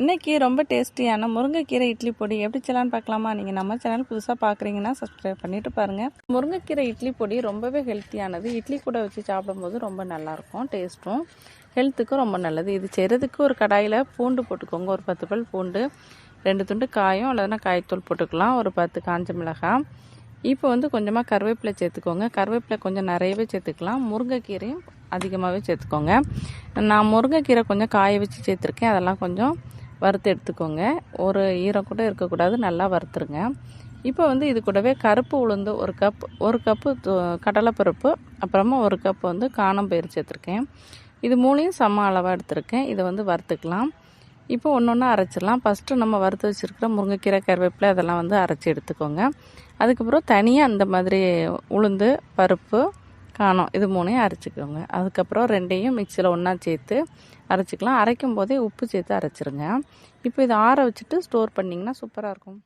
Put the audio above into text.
இன்றைக்கி ரொம்ப டேஸ்டியான முருங்கைக்கீரை இட்லி பொடி எப்படி செய்யலான்னு பார்க்கலாமா? நீங்கள் நம்ம சேனல் புதுசாக பார்க்குறீங்கன்னா சப்ஸ்கிரைப் பண்ணிவிட்டு பாருங்கள். முருங்கைக்கீரை இட்லி பொடி ரொம்பவே ஹெல்த்தியானது. இட்லி கூட வச்சு சாப்பிடும்போது ரொம்ப நல்லாயிருக்கும். டேஸ்ட்டும் ஹெல்த்துக்கும் ரொம்ப நல்லது. இது செய்கிறதுக்கு ஒரு கடாயில் பூண்டு போட்டுக்கோங்க. ஒரு 10 பல் பூண்டு, 2 துண்டு காயம் இல்லைன்னா காய்த்தூள் போட்டுக்கலாம். ஒரு 10 காஞ்ச மிளகாய். இப்போ கொஞ்சமாக கருவேப்பிலை சேர்த்துக்கோங்க. கருவேப்பிலை கொஞ்சம் நிறையவே சேர்த்துக்கலாம். முருங்கைக்கீரையும் அதிகமாகவே சேர்த்துக்கோங்க. நான் முருங்கைக்கீரை கொஞ்சம் காய வச்சு சேர்த்துருக்கேன். அதெல்லாம் கொஞ்சம் வறுத்து எடுத்துக்கோங்க. ஒரு ஈரம் கூட இருக்கக்கூடாது. நல்லா வறுத்துருங்க. இப்போ இது கூடவே கருப்பு உளுந்து ஒரு கப்பு கடலைப்பருப்பு, அப்புறமா 1 கப் காணம்பயிறு சேர்த்துருக்கேன். இது 3யும் சம அளவாக எடுத்துருக்கேன். இதை வறுத்துக்கலாம். இப்போ ஒன்று ஒன்றா அரைச்சிடலாம். ஃபஸ்ட்டு நம்ம வறுத்து வச்சுருக்கிற முருங்கைக்கீரை, கருவேப்பிலை அதெல்லாம் அரைச்சி எடுத்துக்கோங்க. அதுக்கப்புறம் தனியாக அந்த மாதிரி உளுந்து, பருப்பு, காணம் இது 3யும் அரைச்சிக்கோங்க. அதுக்கப்புறம் 2யும் மிக்சியில் ஒன்றா சேர்த்து அரைச்சிக்கலாம். அரைக்கும் போதே உப்பு சேர்த்து அரைச்சிருங்க. இப்போ இதை ஆற வச்சுட்டு ஸ்டோர் பண்ணிங்கன்னா சூப்பராக இருக்கும்.